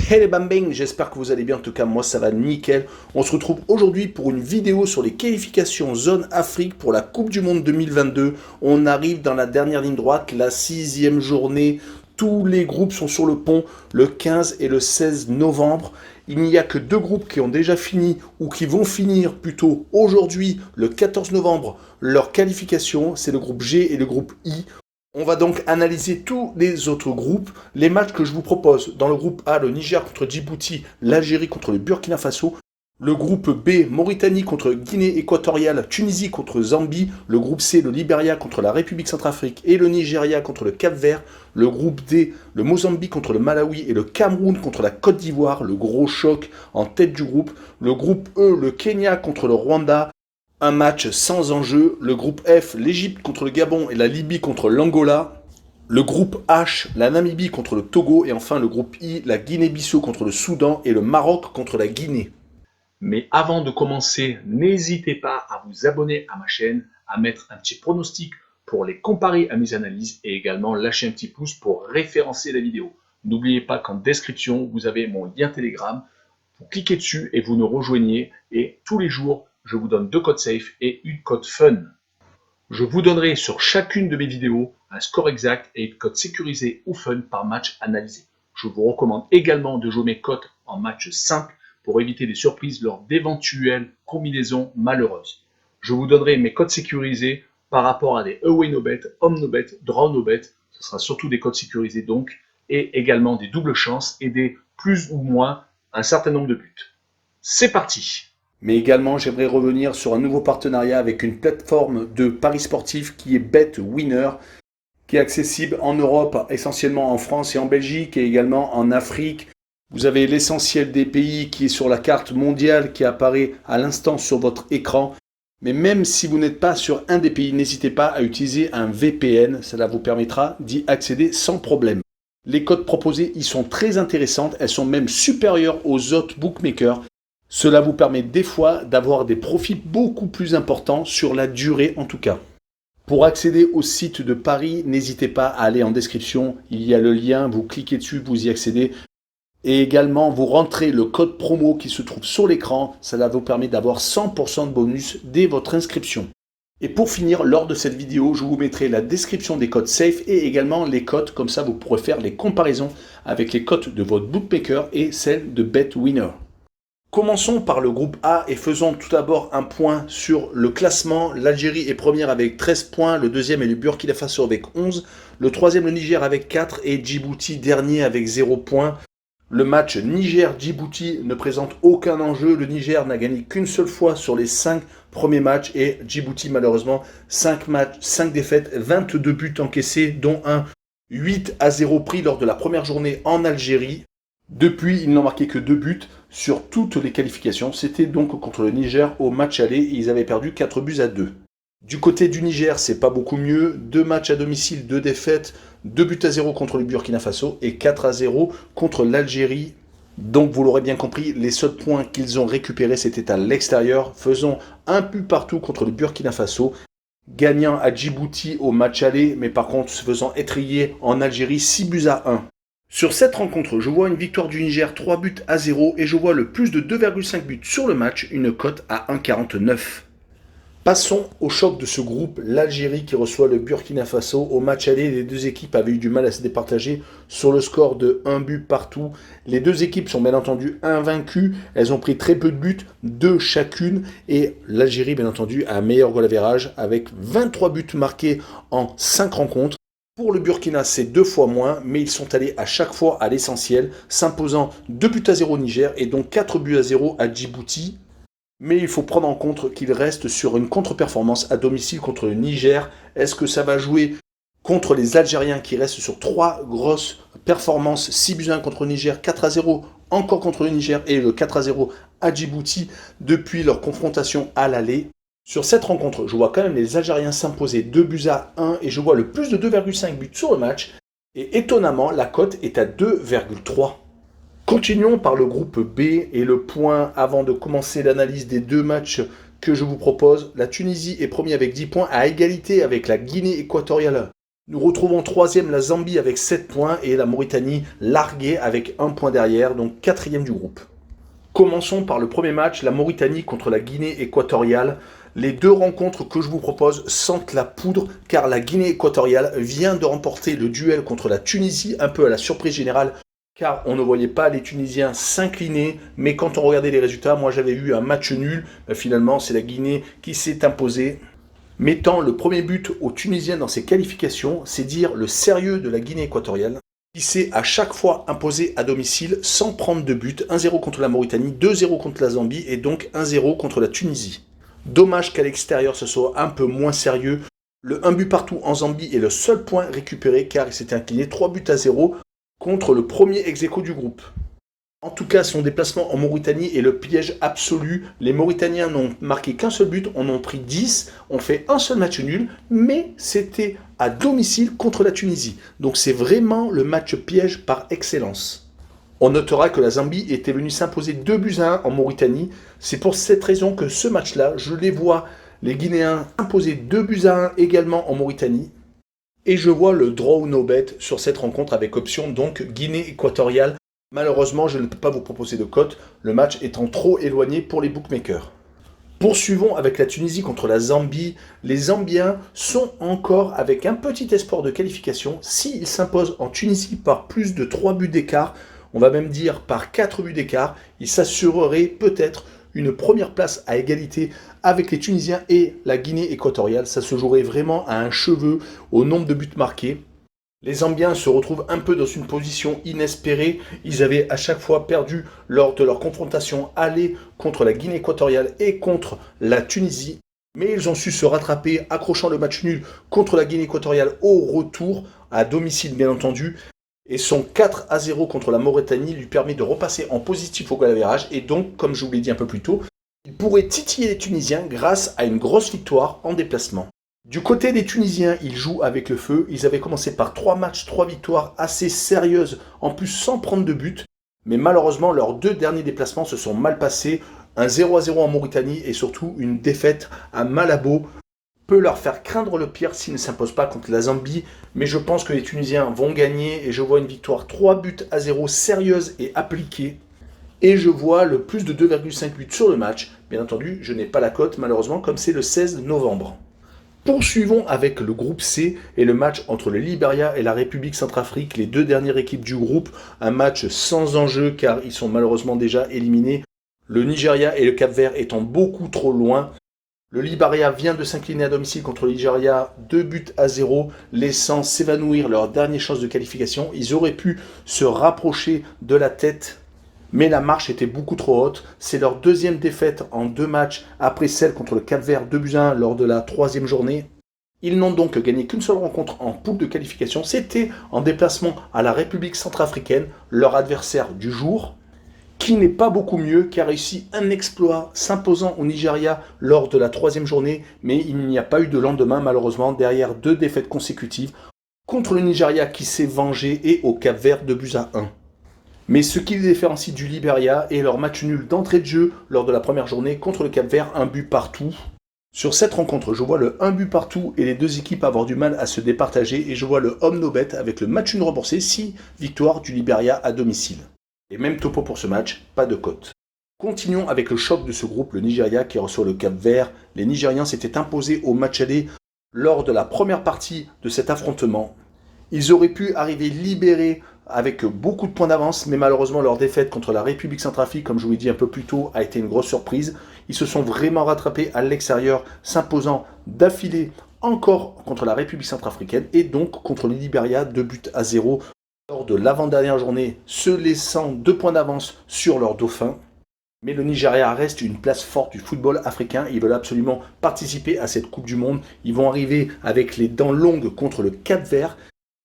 Hey les bambins, j'espère que vous allez bien, en tout cas moi ça va nickel. On se retrouve aujourd'hui pour une vidéo sur les qualifications zone Afrique pour la Coupe du Monde 2022. On arrive dans la dernière ligne droite, la 6e journée. Tous les groupes sont sur le pont le 15 et le 16 novembre. Il n'y a que deux groupes qui ont déjà fini ou qui vont finir plutôt aujourd'hui, le 14 novembre, leur qualification. C'est le groupe G et le groupe I. On va donc analyser tous les autres groupes, les matchs que je vous propose. Dans le groupe A, le Niger contre Djibouti, l'Algérie contre le Burkina Faso. Le groupe B, Mauritanie contre Guinée équatoriale, Tunisie contre Zambie. Le groupe C, le Libéria contre la République centrafrique et le Nigeria contre le Cap-Vert. Le groupe D, le Mozambique contre le Malawi et le Cameroun contre la Côte d'Ivoire. Le gros choc en tête du groupe. Le groupe E, le Kenya contre le Rwanda. Un match sans enjeu. Le groupe F, l'Égypte contre le Gabon et la Libye contre l'Angola. Le groupe H, la Namibie contre le Togo. Et enfin le groupe I, la Guinée-Bissau contre le Soudan et le Maroc contre la Guinée. Mais avant de commencer, n'hésitez pas à vous abonner à ma chaîne, à mettre un petit pronostic pour les comparer à mes analyses et également lâcher un petit pouce pour référencer la vidéo. N'oubliez pas qu'en description, vous avez mon lien Telegram. Vous cliquez dessus et vous nous rejoignez. Et tous les jours, je vous donne 2 codes safe et une code fun. Je vous donnerai sur chacune de mes vidéos un score exact et une cote sécurisée ou fun par match analysé. Je vous recommande également de jouer mes cotes en match simple pour éviter des surprises lors d'éventuelles combinaisons malheureuses. Je vous donnerai mes codes sécurisés par rapport à des away no bet, home no bet, draw no bet. Ce sera surtout des codes sécurisés donc, et également des doubles chances et des plus ou moins un certain nombre de buts. C'est parti! Mais également, j'aimerais revenir sur un nouveau partenariat avec une plateforme de paris sportifs qui est BetWinner, qui est accessible en Europe, essentiellement en France et en Belgique, et également en Afrique. Vous avez l'essentiel des pays qui est sur la carte mondiale qui apparaît à l'instant sur votre écran. Mais même si vous n'êtes pas sur un des pays, n'hésitez pas à utiliser un VPN. Cela vous permettra d'y accéder sans problème. Les cotes proposées y sont très intéressantes. Elles sont même supérieures aux autres bookmakers. Cela vous permet des fois d'avoir des profits beaucoup plus importants sur la durée en tout cas. Pour accéder au site de Paris, n'hésitez pas à aller en description. Il y a le lien, vous cliquez dessus, vous y accédez. Et également, vous rentrez le code promo qui se trouve sur l'écran. Cela vous permet d'avoir 100% de bonus dès votre inscription. Et pour finir, lors de cette vidéo, je vous mettrai la description des codes safe et également les cotes. Comme ça, vous pourrez faire les comparaisons avec les cotes de votre bookmaker et celles de BetWinner. Commençons par le groupe A et faisons tout d'abord un point sur le classement. L'Algérie est première avec 13 points, le deuxième est le Burkina Faso avec 11, le troisième le Niger avec 4 et Djibouti dernier avec 0 points. Le match Niger-Djibouti ne présente aucun enjeu. Le Niger n'a gagné qu'une seule fois sur les 5 premiers matchs et Djibouti malheureusement 5 matchs, 5 défaites, 22 buts encaissés dont un 8-0 pris lors de la première journée en Algérie. Depuis, ils n'ont marqué que 2 buts sur toutes les qualifications. C'était donc contre le Niger au match aller et ils avaient perdu 4-2. Du côté du Niger, c'est pas beaucoup mieux. 2 matchs à domicile, 2 défaites, 2-0 contre le Burkina Faso et 4-0 contre l'Algérie. Donc vous l'aurez bien compris, les seuls points qu'ils ont récupérés c'était à l'extérieur, faisant un but partout contre le Burkina Faso, gagnant à Djibouti au match aller, mais par contre se faisant étrier en Algérie 6-1. Sur cette rencontre, je vois une victoire du Niger 3-0 et je vois le plus de 2,5 buts sur le match, une cote à 1,49. Passons au choc de ce groupe, l'Algérie qui reçoit le Burkina Faso. Au match aller, les deux équipes avaient eu du mal à se départager sur le score de 1 but partout. Les deux équipes sont bien entendu invaincues, elles ont pris très peu de buts, 2 chacune, et l'Algérie bien entendu a un meilleur goal average avec 23 buts marqués en 5 rencontres. Pour le Burkina, c'est 2 fois moins, mais ils sont allés à chaque fois à l'essentiel, s'imposant 2-0 au Niger et donc 4-0 à Djibouti. Mais il faut prendre en compte qu'ils restent sur une contre-performance à domicile contre le Niger. Est-ce que ça va jouer contre les Algériens qui restent sur 3 grosses performances, 6-1 contre le Niger, 4-0 encore contre le Niger et le 4-0 à Djibouti depuis leur confrontation à l'aller? Sur cette rencontre, je vois quand même les Algériens s'imposer 2-1 et je vois le plus de 2,5 buts sur le match. Et étonnamment, la cote est à 2,3. Continuons par le groupe B et le point avant de commencer l'analyse des 2 matchs que je vous propose. La Tunisie est premier avec 10 points à égalité avec la Guinée équatoriale Nous retrouvons troisième la Zambie avec 7 points et la Mauritanie larguée avec 1 point derrière, donc quatrième du groupe. Commençons par le premier match, la Mauritanie contre la Guinée équatoriale. Les deux rencontres que je vous propose sentent la poudre car la Guinée équatoriale vient de remporter le duel contre la Tunisie, un peu à la surprise générale car on ne voyait pas les Tunisiens s'incliner, mais quand on regardait les résultats, moi j'avais vu un match nul. Finalement, c'est la Guinée qui s'est imposée. Mettant le premier but aux Tunisiens dans ses qualifications, c'est dire le sérieux de la Guinée équatoriale, qui s'est à chaque fois imposé à domicile sans prendre de but, 1-0 contre la Mauritanie, 2-0 contre la Zambie et donc 1-0 contre la Tunisie. Dommage qu'à l'extérieur ce soit un peu moins sérieux. Le 1 but partout en Zambie est le seul point récupéré car il s'était incliné 3-0 contre le premier ex-aequo du groupe. En tout cas, son déplacement en Mauritanie est le piège absolu. Les Mauritaniens n'ont marqué qu'un seul but, en ont pris 10, ont fait un seul match nul, mais c'était à domicile contre la Tunisie. Donc c'est vraiment le match piège par excellence. On notera que la Zambie était venue s'imposer 2-1 en Mauritanie. C'est pour cette raison que ce match-là, je les vois, les Guinéens, imposer 2-1 également en Mauritanie. Et je vois le draw no bet sur cette rencontre avec option donc Guinée équatoriale. Malheureusement, je ne peux pas vous proposer de cote, le match étant trop éloigné pour les bookmakers. Poursuivons avec la Tunisie contre la Zambie. Les Zambiens sont encore avec un petit espoir de qualification. S'ils s'imposent en Tunisie par plus de 3 buts d'écart, on va même dire par 4 buts d'écart, ils s'assureraient peut-être une première place à égalité avec les Tunisiens et la Guinée équatoriale. Ça se jouerait vraiment à un cheveu au nombre de buts marqués. Les Zambiens se retrouvent un peu dans une position inespérée. Ils avaient à chaque fois perdu lors de leur confrontation aller contre la Guinée équatoriale et contre la Tunisie. Mais ils ont su se rattraper, accrochant le match nul contre la Guinée équatoriale au retour, à domicile bien entendu. Et son 4-0 contre la Mauritanie lui permet de repasser en positif au goal average. Et donc, comme je vous l'ai dit un peu plus tôt, il pourrait titiller les Tunisiens grâce à une grosse victoire en déplacement. Du côté des Tunisiens, ils jouent avec le feu. Ils avaient commencé par 3 matchs, 3 victoires assez sérieuses, en plus sans prendre de but. Mais malheureusement, leurs 2 derniers déplacements se sont mal passés. Un 0-0 en Mauritanie et surtout une défaite à Malabo peut leur faire craindre le pire s'ils ne s'imposent pas contre la Zambie. Mais je pense que les Tunisiens vont gagner et je vois une victoire 3-0 sérieuse et appliquée. Et je vois le plus de 2,5 buts sur le match. Bien entendu, je n'ai pas la cote malheureusement comme c'est le 16 novembre. Poursuivons avec le groupe C et le match entre le Liberia et la République Centrafrique, les 2 dernières équipes du groupe. Un match sans enjeu car ils sont malheureusement déjà éliminés. Le Nigeria et le Cap-Vert étant beaucoup trop loin. Le Liberia vient de s'incliner à domicile contre le Nigeria 2-0, laissant s'évanouir leur dernière chance de qualification. Ils auraient pu se rapprocher de la tête, mais la marche était beaucoup trop haute. C'est leur 2e défaite en 2 matchs après celle contre le Cap-Vert 2-1 lors de la 3e journée. Ils n'ont donc gagné qu'une seule rencontre en poule de qualification. C'était en déplacement à la République centrafricaine, leur adversaire du jour, qui n'est pas beaucoup mieux, qui a réussi un exploit s'imposant au Nigeria lors de la 3e journée, mais il n'y a pas eu de lendemain malheureusement derrière 2 défaites consécutives contre le Nigeria qui s'est vengé et au Cap-Vert 2-1. Mais ce qui les différencie du Liberia est leur match nul d'entrée de jeu lors de la première journée contre le Cap-Vert, 1 but partout. Sur cette rencontre, je vois le 1 but partout et les 2 équipes avoir du mal à se départager et je vois le home no bet avec le match nul remboursé, 6 victoires du Liberia à domicile. Et même topo pour ce match, pas de cote. Continuons avec le choc de ce groupe, le Nigeria qui reçoit le Cap-Vert. Les Nigérians s'étaient imposés au match aller lors de la première partie de cet affrontement. Ils auraient pu arriver libérés avec beaucoup de points d'avance, mais malheureusement leur défaite contre la République Centrafrique, comme je vous l'ai dit un peu plus tôt, a été une grosse surprise. Ils se sont vraiment rattrapés à l'extérieur, s'imposant d'affilée encore contre la République Centrafricaine et donc contre le Liberia 2-0 lors de l'avant-dernière journée, se laissant 2 points d'avance sur leur dauphin. Mais le Nigeria reste une place forte du football africain. Ils veulent absolument participer à cette Coupe du Monde. Ils vont arriver avec les dents longues contre le Cap-Vert,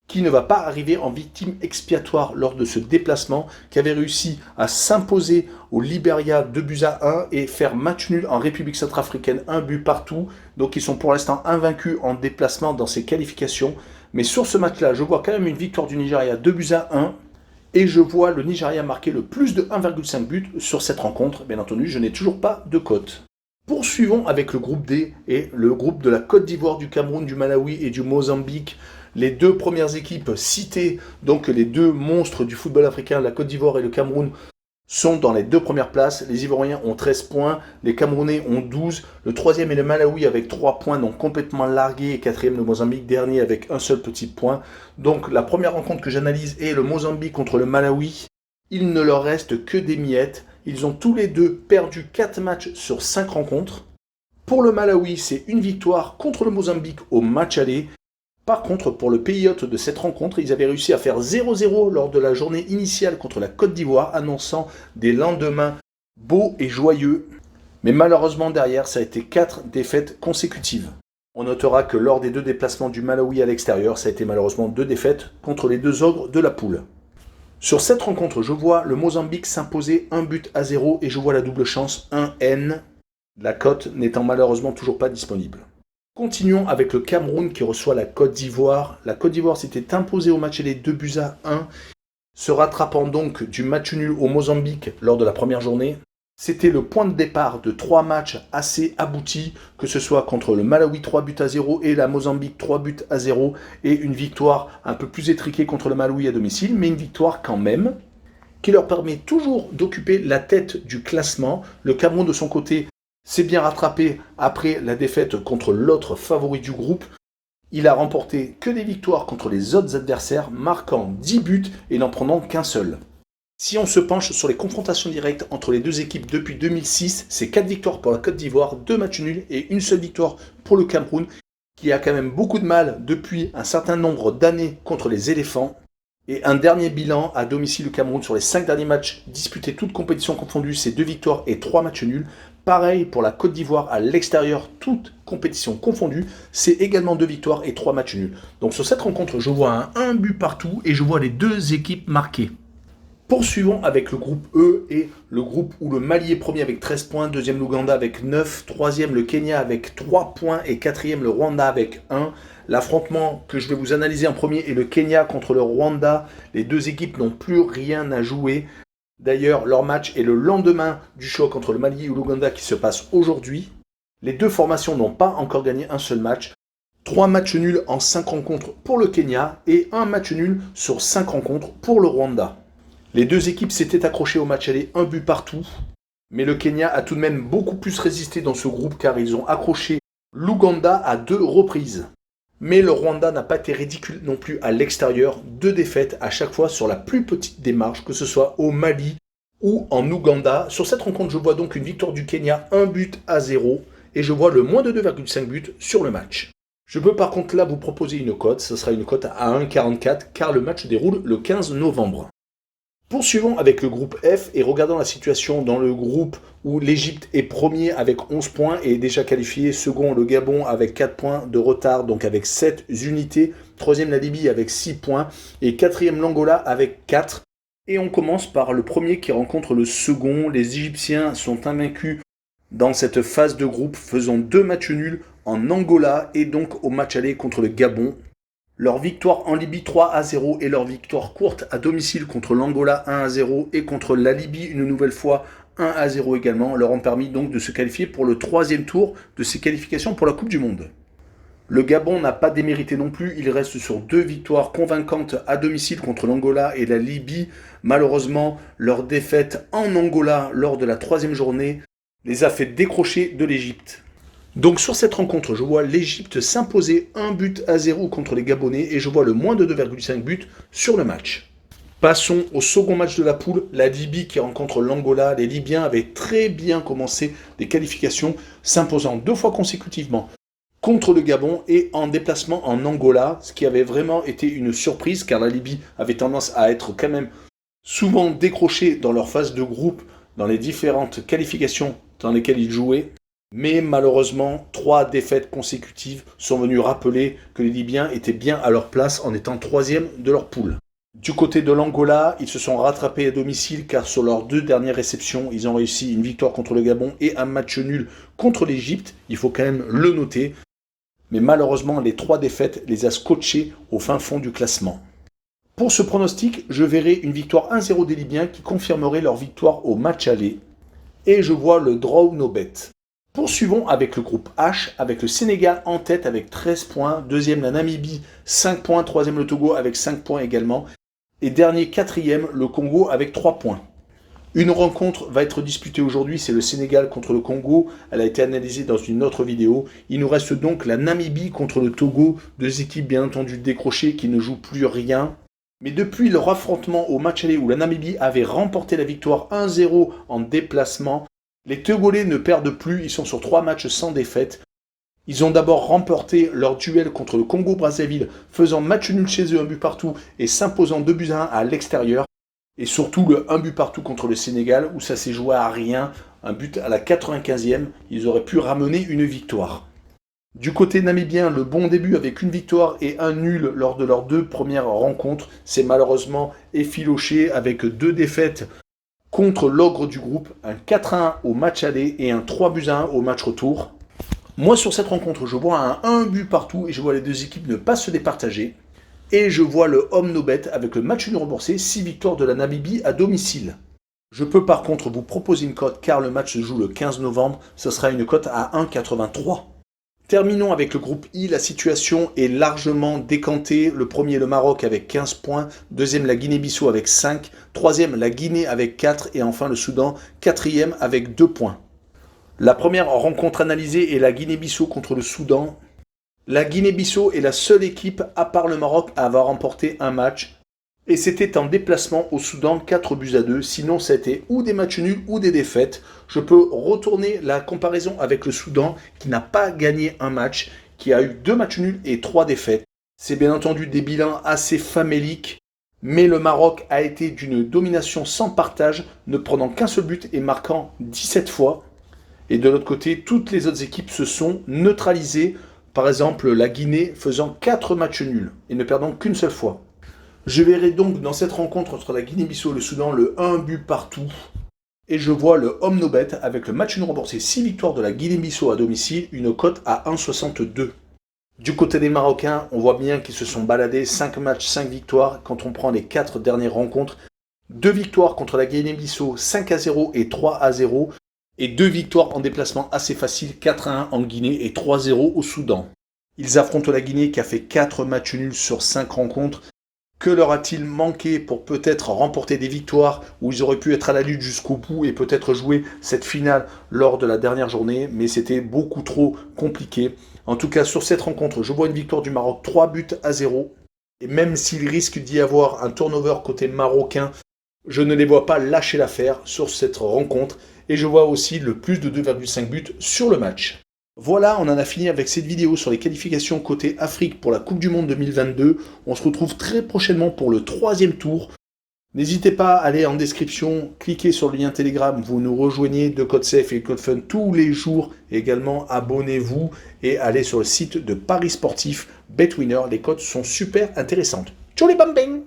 qui ne va pas arriver en victime expiatoire lors de ce déplacement, qui avait réussi à s'imposer au Liberia 2-1 et faire match nul en République centrafricaine, 1 but partout. Donc ils sont pour l'instant invaincus en déplacement dans ces qualifications. Mais sur ce match-là, je vois quand même une victoire du Nigeria 2-1 et je vois le Nigeria marquer le plus de 1,5 buts sur cette rencontre. Bien entendu, je n'ai toujours pas de cote. Poursuivons avec le groupe D et le groupe de la Côte d'Ivoire, du Cameroun, du Malawi et du Mozambique. Les deux premières équipes citées, donc les deux monstres du football africain, la Côte d'Ivoire et le Cameroun, sont dans les deux premières places. Les Ivoiriens ont 13 points, les Camerounais ont 12. Le troisième est le Malawi avec 3 points, donc complètement largué. Et quatrième, le Mozambique, dernier avec un seul petit point. Donc la première rencontre que j'analyse est le Mozambique contre le Malawi. Il ne leur reste que des miettes. Ils ont tous les deux perdu 4 matchs sur 5 rencontres. Pour le Malawi, c'est une victoire contre le Mozambique au match aller. Par contre, pour le pays hôte de cette rencontre, ils avaient réussi à faire 0-0 lors de la journée initiale contre la Côte d'Ivoire, annonçant des lendemains beaux et joyeux. Mais malheureusement, derrière, ça a été 4 défaites consécutives. On notera que lors des 2 déplacements du Malawi à l'extérieur, ça a été malheureusement 2 défaites contre les 2 ogres de la poule. Sur cette rencontre, je vois le Mozambique s'imposer 1-0 et je vois la double chance 1N, la cote n'étant malheureusement toujours pas disponible. Continuons avec le Cameroun qui reçoit la Côte d'Ivoire. La Côte d'Ivoire s'était imposée au match aller 2-1, se rattrapant donc du match nul au Mozambique lors de la première journée. C'était le point de départ de 3 matchs assez aboutis, que ce soit contre le Malawi 3-0 et la Mozambique 3-0, et une victoire un peu plus étriquée contre le Malawi à domicile, mais une victoire quand même, qui leur permet toujours d'occuper la tête du classement. Le Cameroun de son côté s'est bien rattrapé après la défaite contre l'autre favori du groupe. Il a remporté que des victoires contre les autres adversaires, marquant 10 buts et n'en prenant qu'un seul. Si on se penche sur les confrontations directes entre les deux équipes depuis 2006, c'est 4 victoires pour la Côte d'Ivoire, 2 matchs nuls et une seule victoire pour le Cameroun, qui a quand même beaucoup de mal depuis un certain nombre d'années contre les éléphants. Et un dernier bilan à domicile du Cameroun sur les 5 derniers matchs disputés, toutes compétitions confondues, c'est 2 victoires et 3 matchs nuls. Pareil pour la Côte d'Ivoire à l'extérieur, toutes compétitions confondues, c'est également 2 victoires et 3 matchs nuls. Donc sur cette rencontre, je vois un but partout et je vois les deux équipes marquées. Poursuivons avec le groupe E et le groupe où le Mali est premier avec 13 points, deuxième l'Ouganda avec 9, troisième le Kenya avec 3 points et quatrième le Rwanda avec 1. L'affrontement que je vais vous analyser en premier est le Kenya contre le Rwanda. Les deux équipes n'ont plus rien à jouer. D'ailleurs, leur match est le lendemain du choc entre le Mali et l'Ouganda qui se passe aujourd'hui. Les deux formations n'ont pas encore gagné un seul match. 3 matchs nuls en 5 rencontres pour le Kenya et 1 match nul sur 5 rencontres pour le Rwanda. Les deux équipes s'étaient accrochées au match aller, un but partout. Mais le Kenya a tout de même beaucoup plus résisté dans ce groupe car ils ont accroché l'Ouganda à 2 reprises. Mais le Rwanda n'a pas été ridicule non plus à l'extérieur, 2 défaites à chaque fois sur la plus petite démarche, que ce soit au Mali ou en Ouganda. Sur cette rencontre, je vois donc une victoire du Kenya, 1-0, et je vois le moins de 2,5 buts sur le match. Je peux par contre là vous proposer une cote, ce sera une cote à 1,44 car le match déroule le 15 novembre. Poursuivons avec le groupe F et regardons la situation dans le groupe où l'Égypte est premier avec 11 points et est déjà qualifié. Second, le Gabon avec 4 points de retard, donc avec 7 unités. Troisième, la Libye avec 6 points. Et quatrième, l'Angola avec 4. Et on commence par le premier qui rencontre le second. Les Égyptiens sont invaincus dans cette phase de groupe, faisant 2 matchs nuls en Angola et donc au match aller contre le Gabon. Leur victoire en Libye 3-0 et leur victoire courte à domicile contre l'Angola 1-0 et contre la Libye une nouvelle fois 1-0 également leur ont permis donc de se qualifier pour le 3e tour de ces qualifications pour la Coupe du Monde. Le Gabon n'a pas démérité non plus, il reste sur 2 victoires convaincantes à domicile contre l'Angola et la Libye. Malheureusement, leur défaite en Angola lors de la 3e journée les a fait décrocher de l'Égypte. Donc sur cette rencontre, je vois l'Égypte s'imposer 1-0 contre les Gabonais et je vois le moins de 2,5 buts sur le match. Passons au second match de la poule, la Libye qui rencontre l'Angola. Les Libyens avaient très bien commencé les qualifications, s'imposant 2 fois consécutivement contre le Gabon et en déplacement en Angola, ce qui avait vraiment été une surprise car la Libye avait tendance à être quand même souvent décrochée dans leur phase de groupe, dans les différentes qualifications dans lesquelles ils jouaient. Mais malheureusement, 3 défaites consécutives sont venues rappeler que les Libyens étaient bien à leur place en étant 3e de leur poule. Du côté de l'Angola, ils se sont rattrapés à domicile car sur leurs 2 dernières réceptions, ils ont réussi une victoire contre le Gabon et un match nul contre l'Égypte. Il faut quand même le noter. Mais malheureusement, les 3 défaites les a scotchés au fin fond du classement. Pour ce pronostic, je verrai une victoire 1-0 des Libyens qui confirmerait leur victoire au match aller. Et je vois le draw no bet. Poursuivons avec le groupe H, avec le Sénégal en tête avec 13 points, deuxième la Namibie 5 points, troisième le Togo avec 5 points également, et dernier quatrième le Congo avec 3 points. Une rencontre va être disputée aujourd'hui, c'est le Sénégal contre le Congo, elle a été analysée dans une autre vidéo. Il nous reste donc la Namibie contre le Togo, deux équipes bien entendu décrochées qui ne jouent plus rien. Mais depuis leur affrontement au match aller où la Namibie avait remporté la victoire 1-0 en déplacement, les Togolais ne perdent plus, ils sont sur 3 matchs sans défaite. Ils ont d'abord remporté leur duel contre le Congo-Brazzaville, faisant match nul chez eux, 1 but partout, et s'imposant 2-1 à l'extérieur. Et surtout le 1 but partout contre le Sénégal, où ça s'est joué à rien, un but à la 95e, ils auraient pu ramener une victoire. Du côté namibien, le bon début avec une victoire et un nul lors de leurs 2 premières rencontres, c'est malheureusement effiloché avec 2 défaites contre l'ogre du groupe, un 4-1 au match aller et un 3-1 au match retour. Moi sur cette rencontre, je vois un 1 but partout et je vois les deux équipes ne pas se départager. Et je vois le homme no bet avec le match nul remboursé, 6 victoires de la Namibie à domicile. Je peux par contre vous proposer une cote car le match se joue le 15 novembre, ce sera une cote à 1,83. Terminons avec le groupe I, la situation est largement décantée. Le premier, le Maroc avec 15 points, deuxième, la Guinée-Bissau avec 5, troisième, la Guinée avec 4 et enfin le Soudan, quatrième avec 2 points. La première rencontre analysée est la Guinée-Bissau contre le Soudan. La Guinée-Bissau est la seule équipe, à part le Maroc, à avoir remporté un match. Et c'était en déplacement au Soudan, 4-2. Sinon, c'était ou des matchs nuls ou des défaites. Je peux retourner la comparaison avec le Soudan, qui n'a pas gagné un match, qui a eu 2 matchs nuls et 3 défaites. C'est bien entendu des bilans assez faméliques. Mais le Maroc a été d'une domination sans partage, ne prenant qu'un seul but et marquant 17 fois. Et de l'autre côté, toutes les autres équipes se sont neutralisées. Par exemple, la Guinée faisant 4 matchs nuls et ne perdant qu'une seule fois. Je verrai donc dans cette rencontre entre la Guinée-Bissau et le Soudan le 1 but partout. Et je vois le homme no bet avec le match nul remboursé 6 victoires de la Guinée-Bissau à domicile, une cote à 1,62. Du côté des Marocains, on voit bien qu'ils se sont baladés, 5 matchs, 5 victoires. Quand on prend les 4 dernières rencontres, 2 victoires contre la Guinée-Bissau, 5-0 et 3-0. Et 2 victoires en déplacement assez faciles, 4-1 en Guinée et 3-0 au Soudan. Ils affrontent la Guinée qui a fait 4 matchs nuls sur 5 rencontres. Que leur a-t-il manqué pour peut-être remporter des victoires où ils auraient pu être à la lutte jusqu'au bout et peut-être jouer cette finale lors de la dernière journée, mais c'était beaucoup trop compliqué. En tout cas, sur cette rencontre, je vois une victoire du Maroc, 3-0. Et même s'il risque d'y avoir un turnover côté marocain, je ne les vois pas lâcher l'affaire sur cette rencontre. Et je vois aussi le plus de 2,5 buts sur le match. Voilà, on en a fini avec cette vidéo sur les qualifications côté Afrique pour la Coupe du Monde 2022. On se retrouve très prochainement pour le 3e tour. N'hésitez pas à aller en description, cliquez sur le lien Telegram, vous nous rejoignez de Code Safe et Code Fun tous les jours. Et également, abonnez-vous et allez sur le site de Paris Sportif, BetWinner. Les cotes sont super intéressantes. Ciao les bambins!